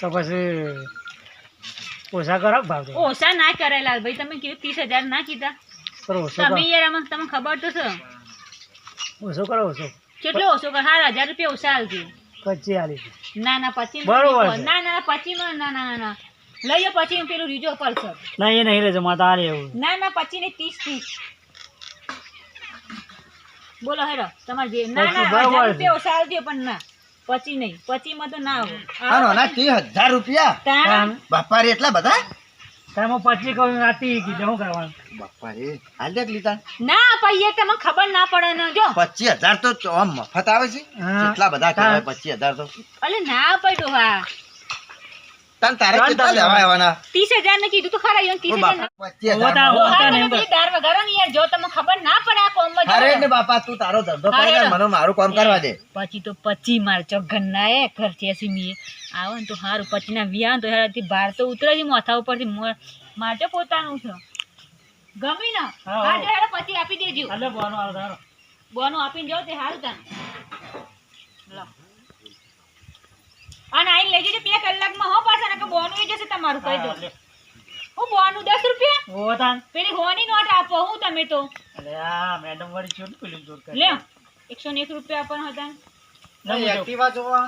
તો પછી ઓછા કરો ભાવ તો ઓછા ના કરેલા ભાઈ તમે કીધું 30,000 ના કીધા પણ ઓછો તમે યાર આમાં તમને ખબર તો છે ઓછો કરો ઓછો કેટલો ઓછો કર 1000 રૂપિયા ઓછા આલજો 25 આલી ના ના 25 બરોબર છે. ના ના 25 માં ના ના ના લઈ લો 25 પેલું રીજો પલ્સર ના એ નહીં લેજો મારે તારે એવું ના ના 25 ને 30 બોલો હેરો તમારે જે ના ના 1000 રૂપિયા ઓછા આલજો પણ ના 25 નહીં 25 માં તો ના આવે આનો ના 30,000 રૂપિયા તાણ બાપા રે એટલા બધા તમે 25 કહું રાતી કીધું શું કરવાનું બાપા રે હાલ દેખ લીધા ના પૈયે તમને ખબર ના પડે ને જો 25,000 તો આમ મફત આવે છે હા. કેટલા બધા કહેવાય 25,000 તો અલે ના પડ્યો હા તને તારે કેટલા લેવા આવવાના 30,000 ને કીધું તો ખરા યો 30,000 હોતા- હોતા નહીં એમ. દાર વગાડો ને યાર જો તમને ખબર ના પડે આ કોમમાં જો અરે ને બાપા તું તારો ધંધો હા, કરે હેડો. મને મારું કામ કરવા દે પછી તો 25 માર ચોગન ના એ ખર્ચે સીમી આવે ને તો હારું 25 ના વિયા તો હેરાથી બહાર તો ઉતરે જ માથા ઉપરથી મારજો પોતાનું છે ગમી ના હા, હા જો હેડો 25 આપી દેજો એટલે બોનો આલો તારો બોનું આપીને જાઓ તે હારું તાન લો અને આઈને લઈ જજો 2 કલાકમાં હો પાછા ને કે બોનું એ જશે તમારું કહી દો હું બોનું 10 રૂપિયા હોતા પેલી હોની નોટ આપો હું તમે તો અરે આ મેડમ વાળી છે પેલું જોર કરે લે 101 રૂપિયા આપવાના હતા ના એક્ટિવા જોવા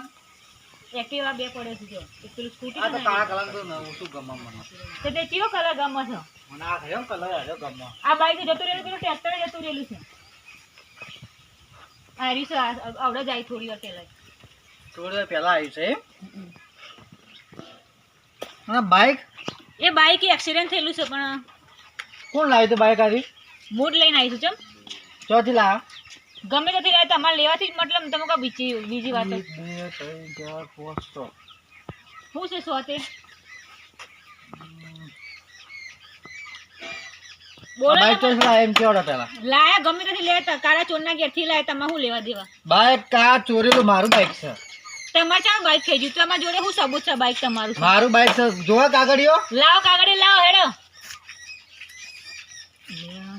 એક્ટિવા 2 પડે છે જો એક પેલું સ્કૂટી આ તો છે કાળા ને, કલર તો નવું શું ગમવા મને તો તે કયો કલર ગમે છે મને આ કયો કલર આજો ગમવા આ બાઈક જતું રહેલું પેલું ટ્રેક્ટર જતું રહેલું છે આ રીસ આવડે જાય થોડી વાર પહેલા થોડી પહેલા આવ્યું છે હા બાઈક એ બાઈક એક્સિડન્ટ થયેલું છે પણ કોણ લાવ્યું તું બાઈક આવી મૂડ લઈને આવી છું ચમ ચોથી લાવ ગમે ત્યાંથી લાવે તમારે લેવાથી જ મતલબ તમે કહો બીજી વાત શું છે સોતે બોલો ને બાઈક તો લાવ એમ કેવડા પહેલા લાયા ગમે ત્યાંથી લેતા કાળા ચોરના ઘેરથી લાયા તમારે શું લેવા દેવા બાઈક કા ચોરેલું મારું બાઈક છે તમારે ચાલો બાઈક થઈ ગયું તમારા જોડે શું સબૂત છે બાઈક તમારું છે? મારું બાઈક છે જોવા કાગળિયો લાવો કાગળે લાવો હેડો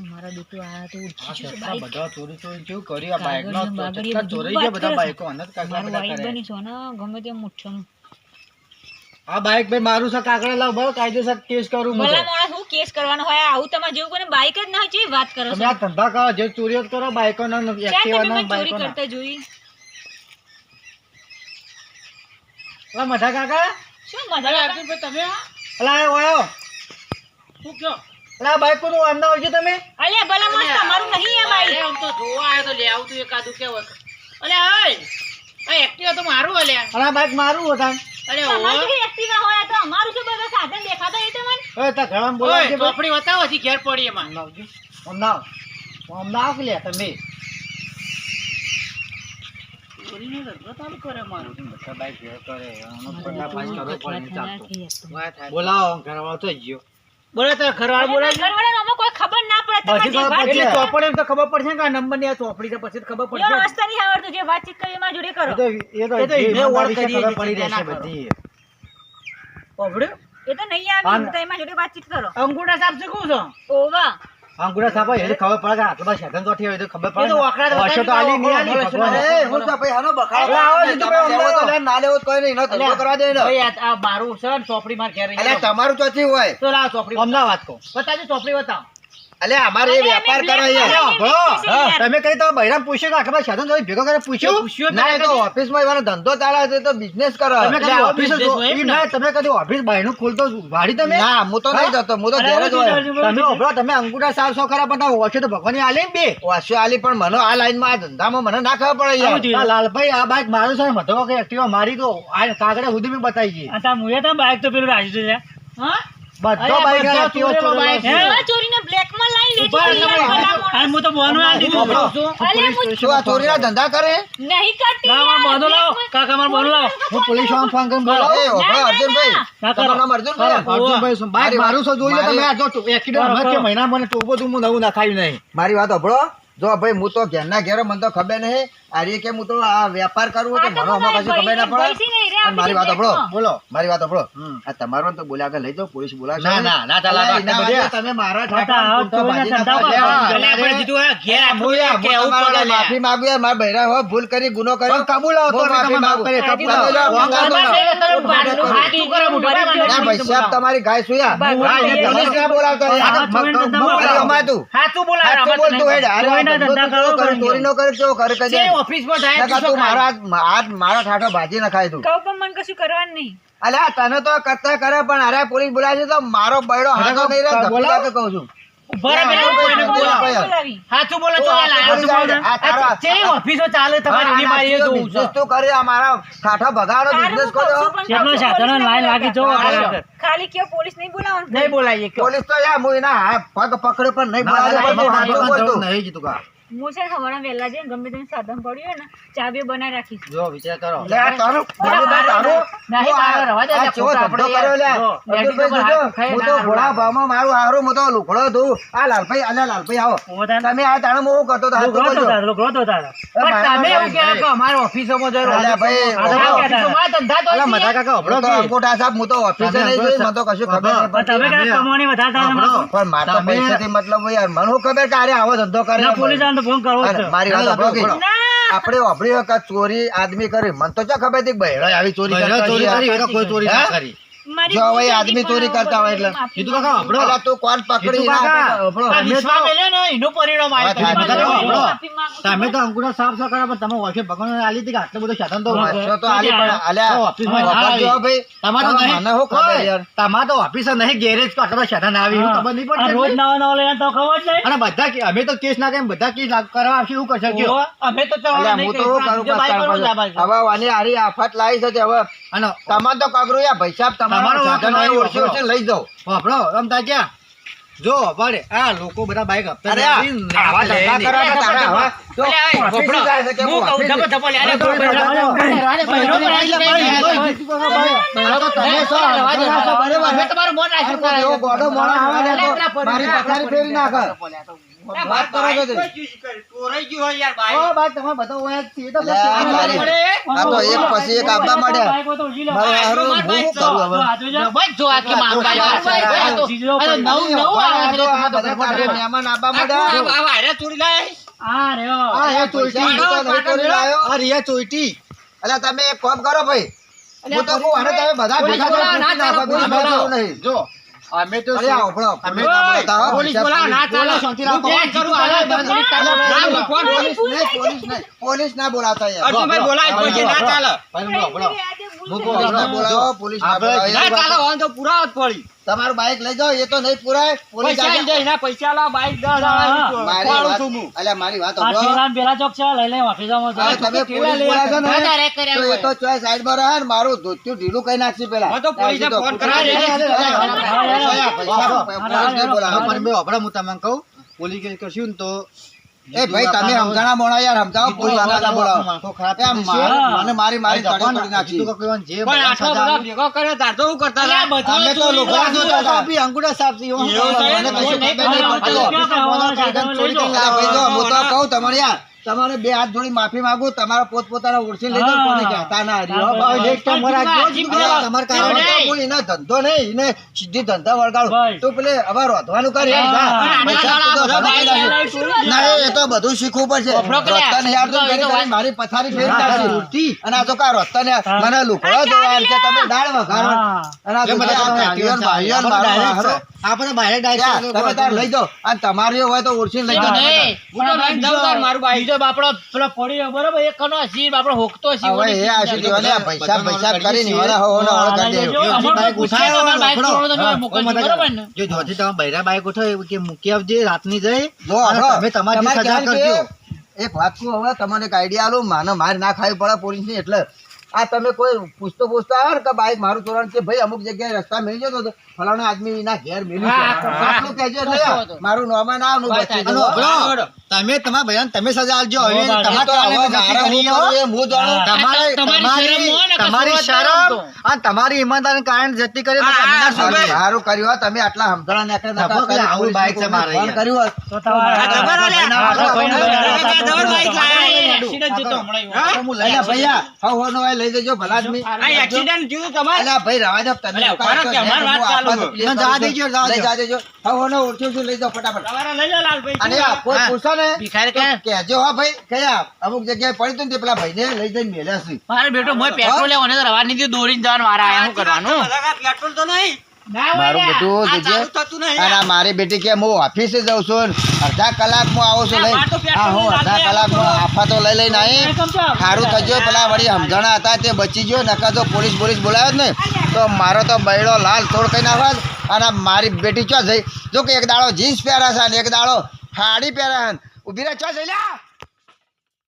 મારા દીકરો આયા તો ઉઠી ગયો બાઈક. બધા ચોરી ચોરી કેવું કર્યું આ બાઈક નો બાગડીએ ચટકા બધું ચોરી ગયા વાત બધા કરે છે. બાઈકો અને કાગળ મારું બધા વાઈફ કરે બની છો ને ગમે તેમ મુઠ્ઠાનું. આ બાઈક ભાઈ મારું છે કાગળ લાવ બરો કાયદેસર કેસ કરું હું ભલા તો. માણસ હું કેસ કરવાનો હોય આવું તમારે જેવું કોઈને બાઈક જ ના હોય કેવી વાત કરો તમે છો આ ધંધા કરો જે ચોરીઓ કરો બાઈકો ના ક્યાં એક્ટિવા તમે ના મને ચોરી બાઈકો ના કરતા જોઈ અલા મઠા કાકા શું મજા આવે? તમે અલા એ ઓયો શું કયો અલા બાઈક કો તો અંદર આવજો તમે અલ્યા ભલા માણસ તમારું નહીં આ બાઈક આમ તો જોવા આવ્યો તો લે આવતું એકાદું કેવું અલે ઓય આ એક્ટિવા તો મારું અલ્યા અલા બાઈક મારું હતા અરે તમારી જોડે એક્ટિવા હોય તો અમારું શું બધું સાધન દેખાતા એ તમને ઓય તા ઘરમાં બોલાવજો ભાઈ. ચોપડી બતાવો હજી ઘેર પડી એમાં આવજો અમનાવ અમનાવ કે લે તમે ચોરીનો ધંધો ચાલુ કરે મારું બધા બાઈક ભેળ કરે આનો પગલા પાસ કરવો પડે નહીં ચાલતો વાત થાય. બોલાવો ઘરવાળો તો ગયો બોલે તો ઘરવાળા બોલાય ઘરવાળાને આમાં કોઈ ખબર ના પડે પછી તમારી જે ખબર વાત પડે. એટલે ચોપડી તો ખબર પડશે કે આ નંબર ની આ ચોપડી છે પછી ખબર યો પડશે વાસ્તા નહીં આવડતું જે વાતચીત કરી એમાં જોડે કરો એ તો એ તો જે એને ઈમાનદારી ઓળખ છે કરીએ ખબર છીએ, પડી ચિંતા રહેશે ના કરો. બધી ઓભળ્યું એ તો નહીં આવી તો એમાં જોડે વાતચીત કરો અંગૂઠા સાપ છે કોણ છો ઓવા અંગુડા સાપા એને ખબર પડે કે આટલા સાધન તો હોય તો ખબર એ પડે તો વાકડા તો વર્ષો તો આલી નહીં આલી ભગવાન. એ, હું તો ભાઈ હાનો એટલે આવો જીતુભાઈ, લેવો તો અમદાવાદ. લે, ના લેવો તો કોઈ નહીં એનો ધંધો કરવા દે ને ભાઈ આ બારું છે ને ચોપડી માં ઘેર અલ્યા તમારું ચોથી હોય તો લાવ ચોપડી અમદાવાદ કો બતાવજો ચોપડી બતાવો અલ્યા અમારે એ વેપાર કરો યાર હા, તમે કઈ તો બૈરામ પૂછ્યું કે આટલા સાધન તો ભેગો કરે પૂછ્યું પૂછ્યું જ ના ના એ તો ઓફિસ માં એવાનો ધંધો ચાલે છે તો બિઝનેસ કરો તમે કદી એટલે office office જ હોય એમ ને? ના તમે કદી ઓફિસ બાયનું ખોલતો વાડી તમે ના હું તો નહીં જતો હું તો ઘેર જ હોય તમે ઓભળો તમે અંગૂઠા સાવ સો ખરા પણ ઓછો તો ભગવાન આલે ને બે ઓછો આલી પણ મને આ લાઈન માં આ ધંધામાં મને ના ખબર પડે આવું જોઈએ. યાર આ લાલભાઈ આ બાઈક મારું છે ને મધો કે એક્ટિવા મારી તો આ કાગડા સુધી મેં બતાવી ગઈ આ તા મુએ તા બાઈક તો પેલું રાજુ છે હા બધો અરે, બાઈક બધો એક્ટિવા ચોરેલો બાઈક ચોરેલો છે. છે. ચોરીને બ્લેક માં લાઈ ઉભા લેજો રહો, ભલા આ માણસ. હું તો બોનું આ દીધું ઉભા રહો. છું અલે હું શું આ ચોરીના ધંધા કરે નહીં કરતી લાવો યાર, બોનો લાવો black માં- કાકા માર બોનો લાવો હું પોલીસ વાળાને ફોન કરીને બોલાવો. એ ઓભળો, ના, ના, અર્જુનભાઈ. ના કરો. તમારું નામ અર્જુનભાઈ? કરો. અર્જુનભાઈ શું? બાઈક મારું શું જોઈએ તમે? આ જો એક્સિડન્ટ કરો, હમણાં કરો. કે મહિના મને ટોપો તો હું નવું નાખાયું નહીં. મારી વાત ઓભળો. જો ભાઈ હું તો ઘેરના ઘેરો મને તો ખબર નહીં આર્ય કે હું તો આ વેપાર કરવું તો મને આમાં કશું ખબર ના પડે અને મારી વાત સાંભળો બોલો મારી વાત સાંભળો આ તમારો તો બોલ્યા આગળ લઈ જાઓ પોલીસ બોલાવશે ના ના ના ચાલે અલા, એના માટે તમે મારા ઠાઠા તો બાજી ના પાડ્યા. એટલે આપણે કીધું હે, ઘેર આખું હું કેવું તમારે પડે લે. માફી માંગુ યાર મારા બૈરા હો ભૂલ કરી ગુનો કર્યો કબૂલ આવો તો માફી માંગુ ના ભાઈ સાહેબ તમારી ગાય સુયા પોલીસ ના બોલાવતો અમાતું હાચું બોલાવે, હાચું આમાં બોલતું હોય ને. અરે ચોરીનો આ ધંધો ધંધા તું કરો ચોરી નો કરે કેવો કરે કહી દે. જે ઓફિસમાં જાય નકર તું મારો મારો ઠાઠો ભાજી ન ખાય તું કહું પણ મને કશું કરવાનું નહીં. અલ્યા તને તો કરતા કરે પણ અરે પોલીસ બોલાવે છે તો મારો બૈડો હાથો નહીં રહે ધપી લાગે કહું છું ઉભા રહો, પેલા કોઈને બોલાવો. બોલાવી. હાચું બોલો છો, તો હાચું બોલો. આ તારો- આ જે ઓફિસો ચાલે તમારી એની મારી એ જોવું છે. બિઝનેસ તું કરે આ મારા ઠાઠા ભગાડો બિઝનેસ કર્યો કેટલો સાધનો લાઈન લાગી જો ખાલી કયો પોલીસ નહીં બોલાવવાનું. નહીં બોલાઈએ કયો. પોલીસ તો યાર હું એના પગ પકડ્યો પણ નહીં બોલાવ્યો પણ હું હાચું બોલતું. હું છે ને સવારે વહેલા જઈને ગમે તેનું સાધન પડ્યું હોય ને ચાબીઓ બનાવી રાખીશ. લે આ તારું તારું નહીં, મારો રવા દે, આ ચેવો આપણે ધંધો કર્યો લે. જો, અબ્દુલભાઈ લેડીઝો જોજો, ખાઈ હું તો ના ઘોડા ભાવમાં મારું હારું હું તો લુગડો ધોઉં. આ લાલભાઈ અલ્યા લાલભાઈ આવો તમે આ તાણે હું કરતો તો હાચું બોલજો. પણ તમે એવું કહો કે અમારે ઓફિસોમાં જરૂર અલ્યા ભાઈ, અમારા ઓફિસોમાં ધંધા તો છે. હું તો અંગૂઠા સાહેબ હું તો ઓફિસે નહીં જોઈ મને તો કશું ખબર નહીં પડતી. પણ મારે તો પૈસાથી મતલબ હોય યાર મને શું ખબર કે અરે આવો ધંધો કરે અને મારી વાત સાંભળો કે આપણે વાપરી વખત ચોરી આદમી કરી મને તો ક્યાં ખબર હતી કે બહેરો આવી ચોરી કરતા હશે? હે? જો હવે એ આદમી ચોરી કરતા હોય એટલે અલા તું કોણ પકડી ના આપે? આ વિશ્વા મેલ્યો ને એનું પરિણામ આવ્યું. તમે તો અંગૂઠા સાફ સાફ કર્યા પણ તમે ઓફિસ ભગવાન આલી હતી કે આટલું બધું સાધન તો વાંચો તો આલી પણ અલ્યા વાપરજો ભાઈ તમારે તો મને શું ખબર યાર તમારે તો ઓફિસર નહીં ગેરેજ આટલો સાધન આવી એવું ખબર નહીં પડતી. રોજ નવા નવા લઈને તો ખબર છે. અને બધા અમે તો કેસ ના કેમ બધા કેસ કરવા આવશે એવું કરશે કયો અમે તો અલ્યા ચવાણા હું નહીં તો શું કરું જો બાઈક વાળો જ આ પાછળ? બાજુ. હવે આની હારી આફત લાવી છે તે હવે અને તમારે તો કગરું યા ભાઈ સાહેબ તમારો તમારો વાંક સાધન હોય નહીં, ઓળખી ઓળખીને લઈ જાઓ. વાપરો રમતા ક્યાં જો પડે આ લોકો બધા બાઈક હપ્તા અરે આવા ધંધા કરવા તો તારે હવે જો અલ્યા, એ ઓફિસે જાય છે કે હું કહું, ઓફિસે. ધપો ધપો લે, અરે, અરે, ધપો, બહેરો તો તમે છો, બહેરો છો, બરાબર. અમે તમારું મોન રાખ્યું કરે. એવો ગોડો મોણો આવે ને તો અલ્યા, મારી પથારી ફેરી નાખે. વાત કરો છો તે. ઓ ભાઈ તમે બધા ઓયા જ છીએ તો અલ્યા, પછી મારી- આ તો એક પછી એક આપવા માંડ્યા. મારું હારું હું શું કરું હવે? બસ જો આ કે મારું બાઈક આ છે. આ તો નવું નવું આવે છે. આ બધા તારે મહેમાન આપવા માંડ્યા. આ એ ચોઈટી હું તો નહીં ચોરી લાયો. આ રિયા ચોઈટી અલ્યા તમે એક કામ કરો ભાઈ હું તો કહું અને તમે બધા ભેગા થઈને ના ચોઈટી નાખો. ચાલે, બીજું જરૂર નહીં. જો અમે તો અરે આ ઉભરો. અમે ના બોલતા હો. પોલીસ બોલાવો, ના ચાલે. શાંતિ રાખો. હું ફોન કરું, હાલો, બંધ કરી ચાલો. ના, ના, ફોન પોલીસ નહીં, પોલીસ નહીં. પોલીસ ના બોલાવતા યાર. અર્જુનભાઈ બોલાય, કોઈ ના ચાલે. પોલીસ ના બોલાવો, પોલીસ ના બોલાવો. ના ચાલે, વાંધો તો પુરાવો જ પડી. તમારું બાઈક લઈ જાઓ એ તો નહીં પુરાય. પોલીસ પૈસા આજે- લઈ જાય, એના પૈસા લાવો, બાઈક 10,000 મારી વાળું વાત- છું હું. અલ્યા મારી વાત સાંભળો. હવે તમે પોલીસ બોલાવશો ને વધારે કર્યા તો એ હોય. તો ચોય સાઈડમાં રહે ને મારું ધોતિયું ઢીલું કઈ નાખશે પેલા. હું તો પોલીસને ત્યારથી તો ફોન કરાવી દે. પોલીસ નહીં બોલાવો. પણ બે વાપરા હું તમને કહું પોલીસ કેસ કરશું ને તો એ ભાઈ તમે સમજાણા મોણા યાર સમજાવો પોલીસ વાળા ના બોલાવો. માણસો ખરાબ એમ મને મારી મારી તડે તોડી નાખી. પણ આટલો બધો ભેગો કર્યો તાર તો શું કરતા હતા? અમે તો લોકો જોતા હતા. અંગૂઠા સાફ છે એવું. મને કશું ખબર નહીં પડતી. અલા ભાઈ જો હું તો કહું તમારે યાર તમારે બે હાથ જોડી માફી માંગુ તમારા પોતપોતાના ઓળખી લઈ જાઓ કોને કહેતા ના રહ્યો. એક કામ રાખજો. અલા, તમારે કાંઈ નહીં. કોઈ એનો ધંધો નહીં એને સીધી ધંધા વળગાડો તું પેલે હવે રોધવાનું કરી પૈસા તું તો ભણાઈ નાખ્યું. ના એ તો બધું શીખવું પડશે રોધતા નહીં આવડતું ઘડી ઘડી મારી પથારી ફેરી નાખી. અને આ તો કા રોધતા ને મને લુકડો જોવા એમ કે તમે દાળ વઘારો અને આ તો આ ભાઈઓ ને ભાઈઓ ને મારો હારો. આપણે બહાર ત્યાં તમે તાર લઈ જાઓ અને તમારી હોય તો ઓળખીને લઈ જાઓ. નહીં. હું તો લઈને જાઉં તાર મારું બાઈક. બીજો બાપડો પેલો પડ્યો બરોબર, એક કનો હસી બાપડો હોકતો હસી. હવે એ આ શું કહેવાય ને, પૈસા પૈસા કરીને વાળા હો ને વાળા કરી દેજો. અમારો બાઈક પૂછાય તો અમારા બાઈક છોડો તો અમે મોકલશું, બરોબર ને? જો જોથી તમે બૈરા બાઈક ઉઠો એવું કે મૂકી આવજે રાતની જઈ જો અને આપણો તમે તમારી તમારે સજા કહેવાનું કરજો. કે એક વાત કહું હવે તમને એક આઈડિયા આલું માને માર ના ખાવી પડે પોલીસની એટલે આ તમે કોઈ પૂછતા આવે ને કે બાઈક મારું ચોરાણ છે ભાઈ અમુક જગ્યાએ રસ્તા મેળી જતો તો ફલાણા આદમી ના ઘેર મેળ્યું છે હા, આટલું કહેજો એટલે યાર, મારું નામ ના આવું બચી અને જવું. બરાબર. તમે તમારા બહેન તમે સજા આલજો હવે એ તો તમારા હવે કારણે મારે મેં જતી શું કરી કરવું એ હું જાણું. તમારી શરમ હોય ને કે તમારી શરૂઆત કરો તો. શરમ અને તમારી ઈમાનદારી કારણે જતી કરી હા, તમે ના હા, સુધરે. સારું કર્યું હો, તમે આટલા સમજણા નાખ્યા નતા. ધબો પેલા આવું બાઈક છે મારે ફોન અહીંયા. કર્યું હોત તો આ જબર વાળા. ના, આ ના, જબર બાઈક લાયા. ના, એ એક્સિડન્ટ થયો તો હમણાં. હા? હું લઈ જા ભૈયા. હવ નો લઈ જજો ભલા આદમી. આ એક્સિડન્ટ થયું તમારે? અલ્યા ભાઈ રવા દો તમે અલ્યા, ઉભા રહો કે અમારી વાત ચાલુ છે. પ્લીઝ ના, જવા દેજો, જવા લઈ દેજો. જા દેજો. હવ નો ઓળખ્યું છું, લઈ જાઓ ફટાફટ. તમારા લઈ લો લાલભાઈ. અને આ કોઈ હા. પૂછો ને ભિખારી તો કે કહેજો હા ભાઈ કયા અમુક જગ્યાએ પડી તું ને તે પેલા ભાઈને લઈ જઈને મેલ્યા છે. મારે બેટો મોય પેટ્રોલ લેવાનો તો રવા નીકળી દોડીને જવાનું વારા આયા શું કરવાનું? ના હોય મારું ને. બેટું આ જગ્યાએ ચાલુ થતું નહીં. અને આ મારી બેટી કે હું ઓફિસે જાઉં છું ને અડધા કલાકમાં આવું છું લઈ. આ તો પેટ્રોલ હા હું અડધા લાગે કલાકમાં આફા તો લઈ લઈને આવી. સમજો. સારું થજો પેલા વળી સમજણા હતા તે બચી ગયો નકર તો પોલીસ બોલાવ્યો જ ને તો મારો તો બૈડો લાલ તોડ કઈ નાખવા અને મારી બેટી ચો જઈ જો કે એક દાડો જીન્સ પહેરા છે અને એક દાડો સાડી પહેરા છે ઊભી રહે ચો જઈ લ્યા